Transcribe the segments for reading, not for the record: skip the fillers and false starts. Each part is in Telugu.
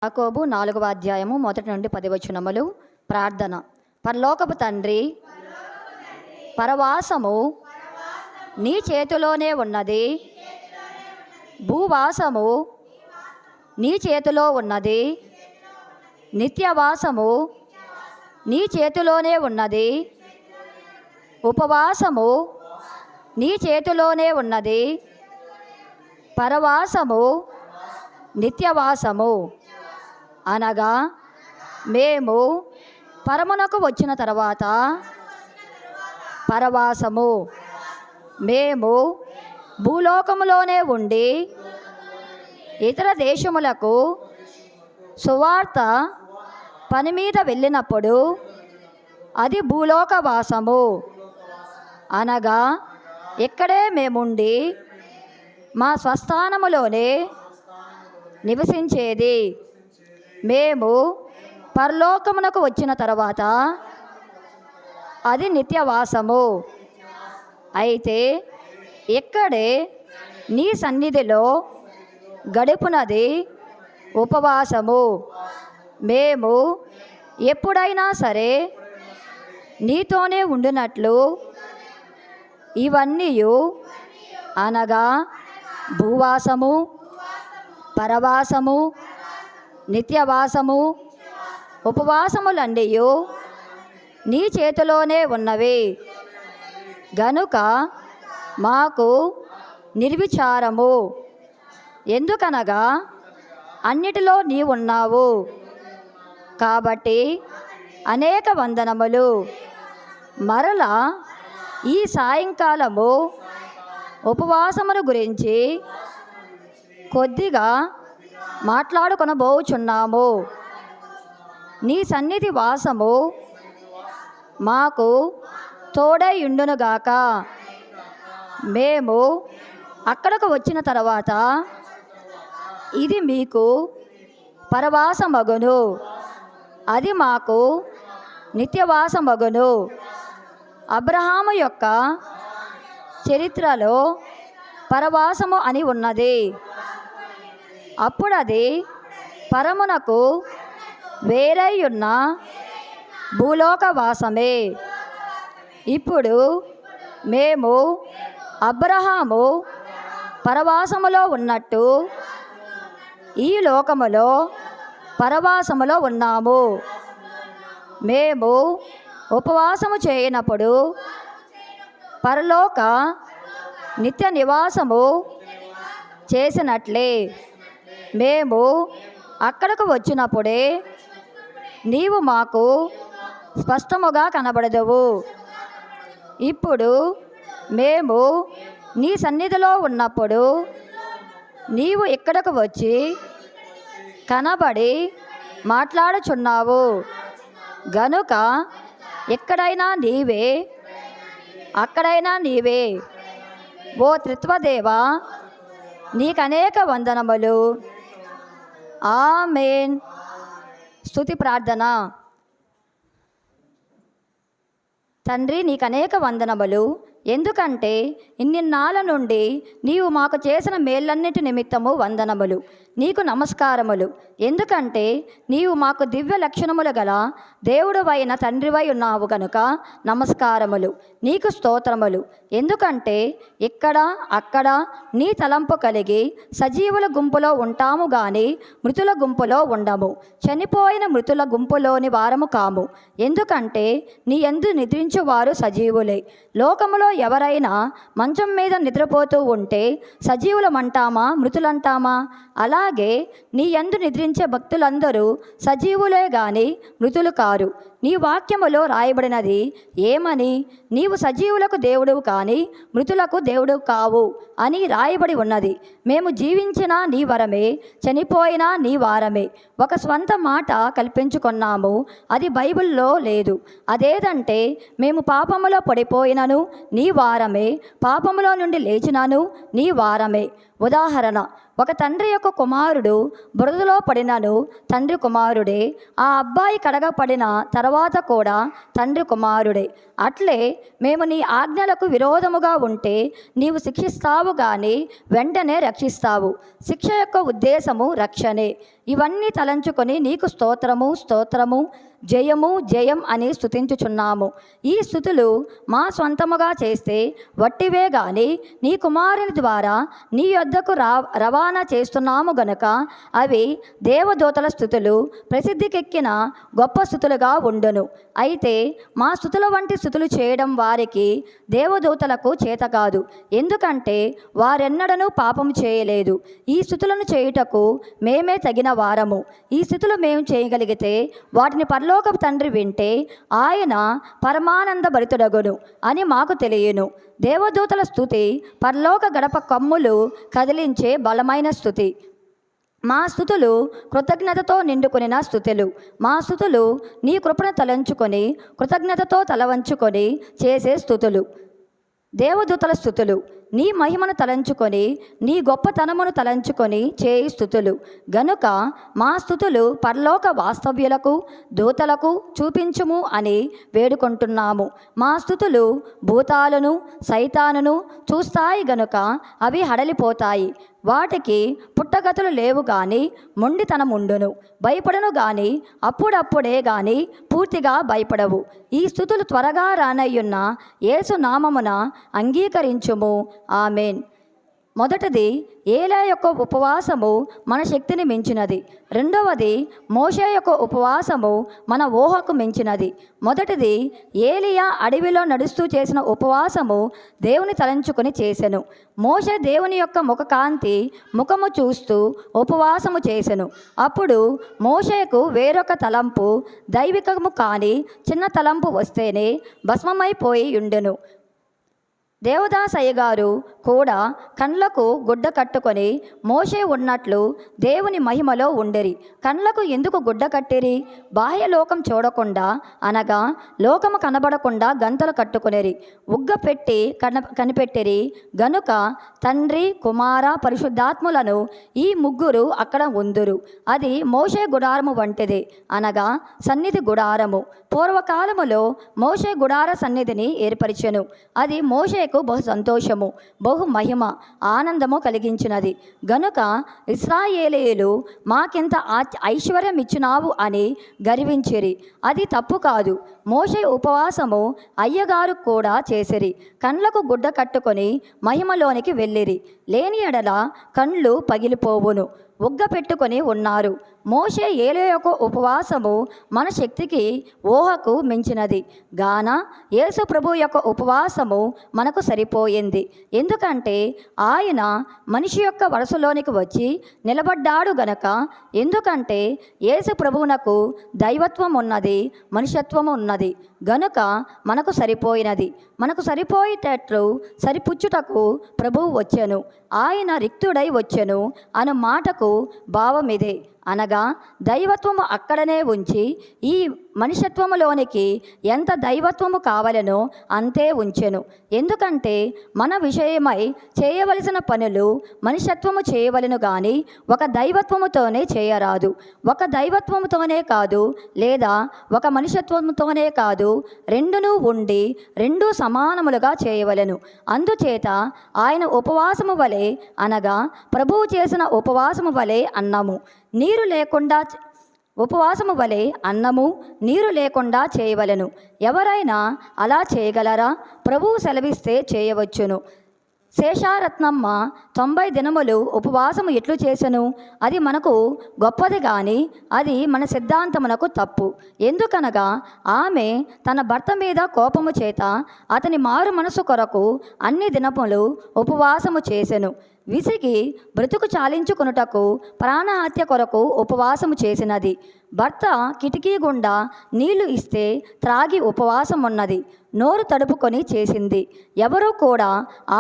యాకోబు 4వ అధ్యాయము 1 నుండి 10 వచనములు. ప్రార్థన. పరలోకపు తండ్రి, పరవాసము నీ చేతిలోనే ఉన్నది, భూవాసము నీ చేతిలో ఉన్నది, నిత్యవాసము నీ చేతిలోనే ఉన్నది, ఉపవాసము నీ చేతిలోనే ఉన్నది, పరవాసము నిత్యవాసము అనగా మేము పరమునకు వచ్చిన తర్వాత పరవాసము, మేము భూలోకములోనే ఉండి ఇతర దేశములకు సువార్త పని మీద వెళ్ళినప్పుడు అది భూలోకవాసము అనగా ఇక్కడే మేముండి మా స్వస్థానములోనే నివసించేది. మేము పరలోకమునకు వచ్చిన తర్వాత అది నిత్యవాసము. అయితే ఇక్కడే నీ సన్నిధిలో గడుపునది ఉపవాసము. మేము ఎప్పుడైనా సరే నీతోనే ఉండినట్లు ఇవన్నీ అనగా భూవాసము, పరవాసము, నిత్యవాసము, ఉపవాసములన్నీ నీ చేతిలోనే ఉన్నవి. గనుక మాకు నిర్విచారము. ఎందుకనగా అన్నిటిలో నీవున్నావు. కాబట్టి అనేక వందనములు. మరలా ఈ సాయంకాలము ఉపవాసమును గురించి కొద్దిగా మాట్లాడుకొనబోచున్నాము. నీ సన్నిధి వాసము మాకు తోడై ఉండునుగాక. మేము అక్కడకు వచ్చిన తర్వాత ఇది మీకు పరవాసమగును, అది మాకు నిత్యవాసమగును. అబ్రహాము యొక్క చరిత్రలో పరవాసము అని ఉన్నది. అప్పుడది పరమునకు వేరై ఉన్న భూలోకవాసమే. ఇప్పుడు మేము అబ్రహాము పరవాసములో ఉన్నట్టు ఈ లోకములో పరవాసములో ఉన్నాము. మేము ఉపవాసము చేయనప్పుడు పరలోక నిత్య నివాసము చేసినట్లే మేము అక్కడకు వచ్చినప్పుడే నీవు మాకు స్పష్టముగా కనబడదువు. ఇప్పుడు మేము నీ సన్నిధిలో ఉన్నప్పుడు నీవు ఇక్కడకు వచ్చి కనబడి మాట్లాడుచున్నావు. గనుక ఎక్కడైనా నీవే, అక్కడైనా నీవే. ఓ త్రిత్వదేవా, నీకనేక వందనములు. ఆమేన్. స్తుతి ప్రార్థన. తండ్రి, నీకనేక వందనములు. ఎందుకంటే ఇన్నిన్నాళ్ళ నుండి నీవు మాకు చేసిన మేళ్ళన్నిటి నిమిత్తము వందనములు, నీకు నమస్కారములు. ఎందుకంటే నీవు మాకు దివ్య లక్షణములు గల దేవుడువైన తండ్రివై ఉన్నావు కనుక నమస్కారములు, నీకు స్తోత్రములు. ఎందుకంటే ఇక్కడ అక్కడ నీ తలంపు కలిగి సజీవుల గుంపులో ఉంటాము గాని మృతుల గుంపులో ఉండము. చనిపోయిన మృతుల గుంపులోని వారము కాము. ఎందుకంటే నీ యందు నిద్రించువారు సజీవులే. లోకములో ఎవరైనా మంచం మీద నిద్రపోతూ ఉంటే సజీవులమంటామా మృతులంటామా? అలాగే నీ యందు నిద్రించే భక్తులందరూ సజీవులే గాని మృతులు కారు. నీ వాక్యములో రాయబడినది ఏమని? నీవు సజీవులకు దేవుడువు కానీ మృతులకు దేవుడు కావు అని రాయబడి ఉన్నది. మేము జీవించినా నీ వరమే, చనిపోయినా నీ వారమే. ఒక స్వంత మాట కల్పించుకున్నాము, అది బైబిల్లో లేదు. అదేదంటే మేము పాపములో పడిపోయినను నీ వారమే, పాపములో నుండి లేచినాను నీ వారమే. ఉదాహరణ, ఒక తండ్రి యొక్క కుమారుడు బురదలో పడినను తండ్రి కుమారుడే, ఆ అబ్బాయి కడగపడిన తర్వాత కూడా తండ్రి కుమారుడే. అట్లే మేము నీ ఆజ్ఞలకు విరోధముగా ఉంటే నీవు శిక్షిస్తావు కానీ వెంటనే రక్షిస్తావు. శిక్ష యొక్క ఉద్దేశము రక్షణే. ఇవన్నీ తలంచుకొని నీకు స్తోత్రము స్తోత్రము, జయము జయం అని స్తుతించుచున్నాము. ఈ స్థుతులు మా స్వంతముగా చేస్తే వట్టివే గాని నీ కుమారుని ద్వారా నీ యొద్దకు రవాణా చేస్తున్నాము గనుక అవి దేవదూతల స్థుతులు, ప్రసిద్ధికెక్కిన గొప్ప స్థుతులుగా ఉండును. అయితే మా స్థుతుల వంటి స్థుతులు చేయడం వారికి దేవదూతలకు చేత కాదు, ఎందుకంటే వారెన్నడనూ పాపము చేయలేదు. ఈ స్థుతులను చేయుటకు మేమే తగిన వారము. ఈ స్థుతులు మేము చేయగలిగితే వాటిని పరలోకపు తండ్రి వింటే ఆయన పరమానంద భరితుడగును అని మాకు తెలియను. దేవదూతల స్తుతి పరలోక గడప కమ్ములు కదిలించే బలమైన స్తుతి. మా స్థుతులు కృతజ్ఞతతో నిండుకొనిన స్థుతులు. మా స్థుతులు నీ కృపను తలంచుకొని కృతజ్ఞతతో తలవంచుకొని చేసే స్థుతులు. దేవదూతల స్థుతులు నీ మహిమను తలంచుకొని నీ గొప్పతనమును తలంచుకొని చేయి స్థుతులు. గనుక మా స్థుతులు పరలోక వాస్తవ్యులకు దూతలకు చూపించుము అని వేడుకుంటున్నాము. మా స్థుతులు భూతాలను సైతానును చూస్తాయి గనుక అవి హడలిపోతాయి. వాటికి పుట్టగతులు లేవు గాని మొండితనముండును. భయపడను గాని అప్పుడప్పుడే గాని పూర్తిగా భయపడవు. ఈ స్థుతులు త్వరగా రానయ్యున్న యేసు నామమున అంగీకరించుము. ఆమేన్. మొదటిది ఏలా యొక్క ఉపవాసము మన శక్తిని మించినది. రెండవది మోషే యొక్క ఉపవాసము మన ఊహకు మించినది. మొదటిది ఏలియా అడవిలో నడుస్తూ చేసిన ఉపవాసము దేవుని తలంచుకొని చేసెను. మోషే దేవుని యొక్క ముఖకాంతి ముఖము చూస్తూ ఉపవాసము చేసెను. అప్పుడు మోషేకు వేరొక తలంపు దైవికము కాని చిన్న తలంపు వస్తేనే భస్మమైపోయి ఉండెను. దేవదాసయ్య గారు కూడా కండ్లకు గుడ్డ కట్టుకొని మోషే ఉన్నట్లు దేవుని మహిమలో ఉండెరి. కండ్లకు ఎందుకు గుడ్డ కట్టిరి? బాహ్య లోకం చూడకుండా అనగా లోకము కనబడకుండా గంతలు కట్టుకొనిరి. ఉగ్గ పెట్టి కనిపెట్టిరి గనుక తండ్రి కుమార పరిశుద్ధాత్ములను ఈ ముగ్గురు అక్కడ ఉందురు. అది మోషే గుడారము వంటిది, అనగా సన్నిధి గుడారము. పూర్వకాలములో మోషే గుడార సన్నిధిని ఏర్పరిచెను. అది మోషే బహు సంతోషము బహు మహిమ ఆనందము కలిగించినది. గనుక ఇశ్రాయేలీయులు మాకింత ఐశ్వర్యం ఇచ్చినావు అని గర్వించిరి. అది తప్పు కాదు. మోషే ఉపవాసము అయ్యగారు కూడా చేసిరి. కండ్లకు గుడ్డ కట్టుకొని మహిమలోనికి వెళ్ళిరి. లేని ఎడల కండ్లు పగిలిపోవును. ఉగ్గ పెట్టుకొని ఉన్నారు. మోషే ఏలే యొక్క ఉపవాసము మన శక్తికి ఊహకు మించినది గాన యేసు ప్రభు యొక్క ఉపవాసము మనకు సరిపోయింది. ఎందుకంటే ఆయన మనిషి యొక్క వరసలోనికి వచ్చి నిలబడ్డాడు గనక. ఎందుకంటే యేసు ప్రభువునకు దైవత్వం ఉన్నది, మనుష్యత్వము ఉన్నది గనుక మనకు సరిపోయినది. మనకు సరిపోయేటట్లు సరిపుచ్చుటకు ప్రభువు వచ్చెను. ఆయన రిక్తుడై వచ్చెను అను మాటకు భావమిదే, అనగా దైవత్వము అక్కడనే ఉంచి ఈ మనుష్యత్వములోనికి ఎంత దైవత్వము కావలెనో అంతే ఉంచెను. ఎందుకంటే మన విషయమై చేయవలసిన పనులు మనుష్యత్వము చేయవలెను గాని ఒక దైవత్వముతోనే చేయరాదు. ఒక దైవత్వముతోనే కాదు, లేదా ఒక మనుష్యత్వముతోనే కాదు, రెండునూ ఉండి రెండూ సమానములుగా చేయవలెను. అందుచేత ఆయన ఉపవాసము వలె, అనగా ప్రభువు చేసిన ఉపవాసము వలె అన్నము నీరు లేకుండా ఉపవాసము వలె అన్నము నీరు లేకుండా చేయవలెను. ఎవరైనా అలా చేయగలరా? ప్రభువు సెలవిస్తే చేయవచ్చును. శేషారత్నమ్మ 90 దినములు ఉపవాసము ఎట్లు చేసెను? అది మనకు గొప్పది కానీ అది మన సిద్ధాంతమునకు తప్పు. ఎందుకనగా ఆమె తన భర్త మీద కోపము చేత అతని మారు మనసు కొరకు అన్ని దినములు ఉపవాసము చేసెను. విసిగి బ్రతుకు చాలించుకొనుటకు ప్రాణహత్య కొరకు ఉపవాసము చేసినది. భర్త కిటికీ గుండా నీళ్లు ఇస్తే త్రాగి ఉపవాసం ఉన్నది. నోరు తడుపుకొని చేసింది. ఎవరూ కూడా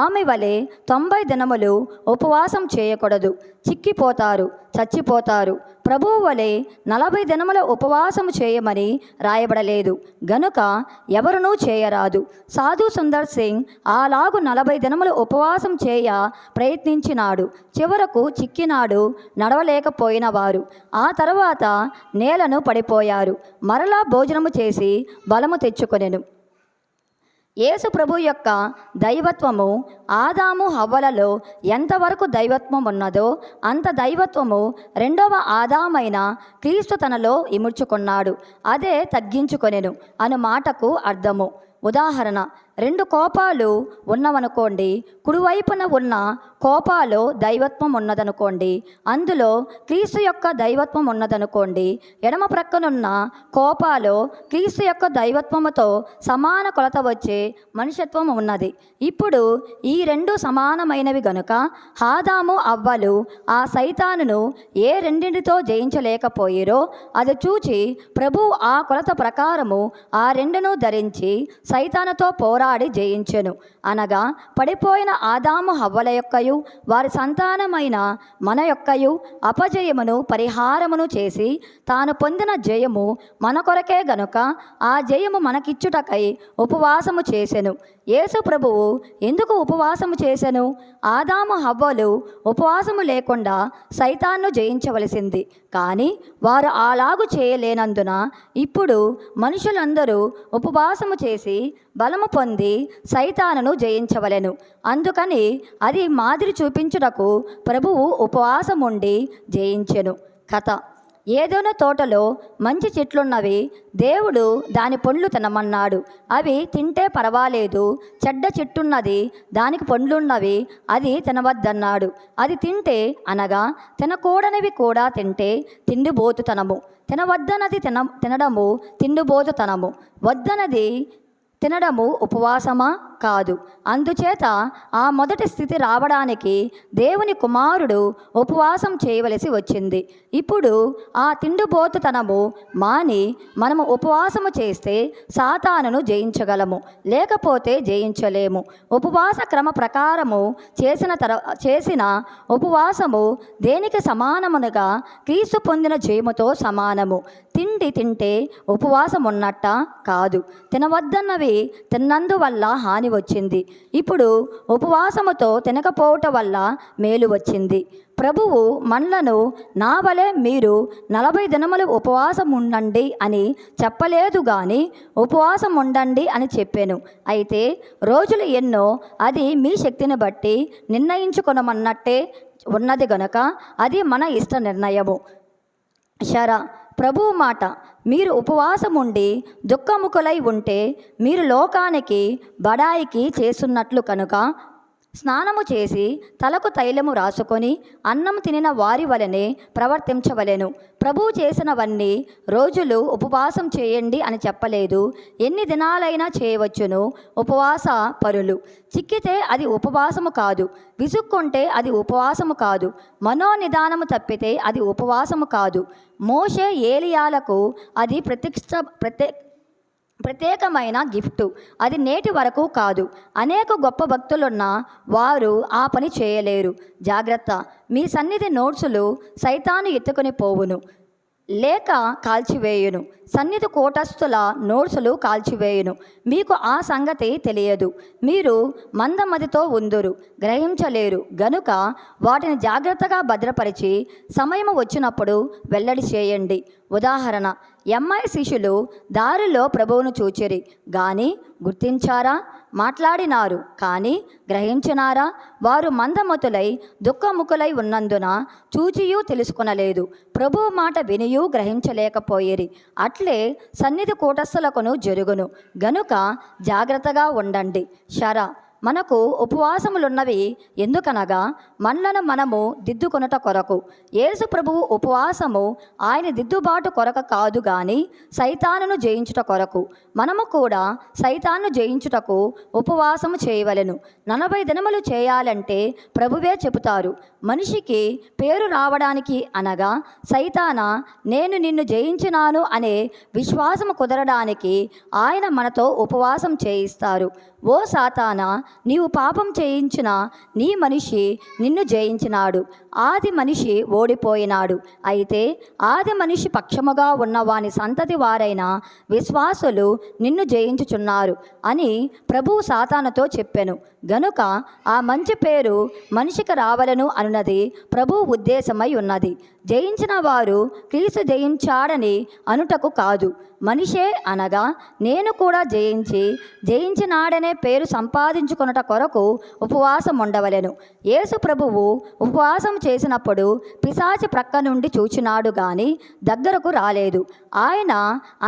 ఆమె వలె 90 దినములు ఉపవాసం చేయకూడదు. చిక్కిపోతారు, చచ్చిపోతారు. ప్రభువు వలె 40 దినముల ఉపవాసము చేయమని రాయబడలేదు గనుక ఎవరునూ చేయరాదు. సాధు సుందర్ సింగ్ అలాగు 40 దినములు ఉపవాసం చేయ ప్రయత్నించినాడు. చివరకు చిక్కినాడు. నడవలేకపోయిన వారు ఆ తర్వాత నేలను పడిపోయారు. మరలా భోజనము చేసి బలము తెచ్చుకొనెను. యేసు ప్రభు యొక్క దైవత్వము ఆదాము హవ్వలలో ఎంతవరకు దైవత్వం ఉన్నదో అంత దైవత్వము రెండవ ఆదామైన క్రీస్తు తనలో ఇముడ్చుకున్నాడు. అదే తగ్గించుకొనెను అను మాటకు అర్థము. ఉదాహరణ, 2 కోపాలు ఉన్నవనుకోండి. కుడివైపున ఉన్న కోపాలో దైవత్వం ఉన్నదనుకోండి, అందులో క్రీస్తు యొక్క దైవత్వం ఉన్నదనుకోండి. ఎడమ ప్రక్కనున్న కోపాలో క్రీస్తు యొక్క దైవత్వముతో సమాన కొలత వచ్చే మనుష్యత్వం ఉన్నది. ఇప్పుడు ఈ 2 సమానమైనవి గనుక ఆదాము అవ్వలు ఆ సైతానును ఏ రెండింటితో జయించలేకపోయిరో అది చూచి ప్రభువు ఆ కొలత ప్రకారము ఆ 2ను ధరించి సైతానుతో పోరాడి జయించెను. అనగా పడిపోయిన ఆదాము హవ్వల యొక్కయు వారి సంతానమైన మన యొక్కయు అపజయమును పరిహారమును చేసి తాను పొందిన జయము మన కొరకే గనుక ఆ జయము మనకిచ్చుటకై ఉపవాసము చేసెను. యేసు ప్రభువు ఎందుకు ఉపవాసము చేసెను? ఆదాము హవ్వలు ఉపవాసము లేకుండా సైతాన్ను జయించవలసింది, కానీ వారు అలాగు చేయలేనందున ఇప్పుడు మనుషులందరూ ఉపవాసము చేసి బలము పొంది సైతానును జయించవలెను. అందుకని అది మాదిరి చూపించుటకు ప్రభువు ఉపవాసముండి జయించెను. కథ: ఏదోను తోటలో మంచి చెట్లున్నవి. దేవుడు దాని పండ్లు తినమన్నాడు. అవి తింటే పర్వాలేదు. చెడ్డ చెట్టున్నది, దానికి పండ్లున్నవి, అది తినవద్దన్నాడు. అది తింటే, అనగా తినకూడనివి కూడా తింటే తిండిబోతుతనము. తినవద్దనది తినడము తిండిబోతుతనము. వద్దనది తినడము ఉపవాసమా? కాదు. అందుచేత ఆ మొదటి స్థితి రావడానికి దేవుని కుమారుడు ఉపవాసం చేయవలసి వచ్చింది. ఇప్పుడు ఆ తిండిబోతుతనము మాని మనము ఉపవాసము చేస్తే సాతానును జయించగలము, లేకపోతే జయించలేము. ఉపవాస క్రమ ప్రకారము చేసిన ఉపవాసము దేనికి సమానమునగా క్రీస్తు పొందిన జయముతో సమానము. తిండి తింటే ఉపవాసం ఉన్నట్ట? కాదు. తినవద్దన్నవి తిన్నందువల్ల హాని వచ్చింది. ఇప్పుడు ఉపవాసముతో తినకపోవటం వల్ల మేలు వచ్చింది. ప్రభువు మనలను నా వలె మీరు 40 దినములు ఉపవాసం ఉండండి అని చెప్పలేదు, కానీ ఉపవాసం ఉండండి అని చెప్పాను. అయితే రోజులు ఎన్నో అది మీ శక్తిని బట్టి నిర్ణయించుకొనమన్నట్టే ఉన్నది గనుక అది మన ఇష్ట నిర్ణయము. ప్రభువు మాట: మీరు ఉపవాసముండి దుఃఖముఖులై ఉంటే మీరు లోకానికి బడాయికి చేస్తున్నట్లు కనుక స్నానము చేసి తలకు తైలము రాసుకొని అన్నం తినిన వారి వలనే ప్రవర్తించవలెను. ప్రభువు చేసినవన్నీ రోజులు ఉపవాసం చేయండి అని చెప్పలేదు. ఎన్ని దినాలైనా చేయవచ్చును ఉపవాస పరులు. చిక్కితే అది ఉపవాసము కాదు. విసుక్కుంటే అది ఉపవాసము కాదు. మనోనిదానము తప్పితే అది ఉపవాసము కాదు. మోషే ఏలియాలకు అది ప్రత్యేకమైన గిఫ్టు. అది నేటి వరకు కాదు. అనేక గొప్ప భక్తులున్న వారు ఆ పని చేయలేరు. జాగ్రత్త! మీ సన్నిధి నోట్సులు సైతాను ఎత్తుకొని పోవును, లేక కాల్చివేయును. సన్నిధి కూటస్థుల నోట్సులు కాల్చివేయును. మీకు ఆ సంగతి తెలియదు. మీరు మందమదితో ఉందురు, గ్రహించలేరు గనుక వాటిని జాగ్రత్తగా భద్రపరిచి సమయము వచ్చినప్పుడు వెల్లడి చేయండి. ఉదాహరణ: ఎమ్మాయి శిష్యులు దారిలో ప్రభువును చూచిరి, గాని గుర్తించారా? మాట్లాడినారు, కానీ గ్రహించినారా? వారు మందమతులై దుఃఖముఖులై ఉన్నందున చూచియూ తెలుసుకొనలేదు, ప్రభువు మాట వినియూ గ్రహించలేకపోయిరి. అట్లే సన్నిధి కూటస్థులకును జరుగును గనుక జాగ్రత్తగా ఉండండి. మనకు ఉపవాసములున్నవి ఎందుకనగా మనలను మనము దిద్దుకొనుట కొరకు. యేసు ప్రభువు ఉపవాసము ఆయన దిద్దుబాటు కొరకు కాదు, గాని సైతానును జయించుట కొరకు. మనము కూడా సైతాన్ను జయించుటకు ఉపవాసము చేయవలెను. 40 దినములు చేయాలంటే ప్రభువే చెబుతారు. మనిషికి పేరు రావడానికి, అనగా సైతానా నేను నిన్ను జయించినాను అనే విశ్వాసము కుదరడానికి ఆయన మనతో ఉపవాసం చేయిస్తారు. ఓ సాతానా, నీవు పాపం చేయించిన నీ మనిషి నిన్ను జయించినాడు. ఆది మనిషి ఓడిపోయినాడు. అయితే ఆది మనిషి పక్షముగా ఉన్న వాని సంతతి వారైన విశ్వాసులు నిన్ను జయించుచున్నారు అని ప్రభువు సాతానుతో చెప్పెను. గనుక ఆ మంచి పేరు మనిషికి రావలను అనున్నది ప్రభువు ఉద్దేశమై ఉన్నది. జయించిన వారు క్రీస్తు జయించాడని అనుటకు కాదు. మనిషే అనగా నేను కూడా జయించినాడనే పేరు సంపాదించుకొనుట కొరకు ఉపవాసం ఉండవలెను. యేసు ప్రభువు ఉపవాసం చేసినప్పుడు పిశాచి ప్రక్క నుండి చూచినాడు గాని దగ్గరకు రాలేదు. ఆయన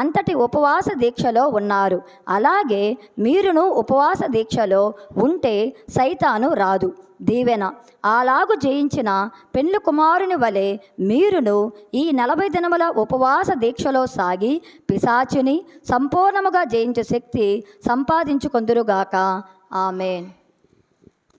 అంతటి ఉపవాస దీక్షలో ఉన్నారు. అలాగే మీరును ఉపవాస దీక్షలో ఉంటే సైతాను రాదు. దీవెన. అలాగు జయించిన పెండ్లి కుమారుని వలె మీరును ఈ 40 దినముల ఉపవాస దీక్షలో సాగి పిశాచుని సంపూర్ణముగా జయించే శక్తి సంపాదించుకొందురుగాక. ఆమేన్.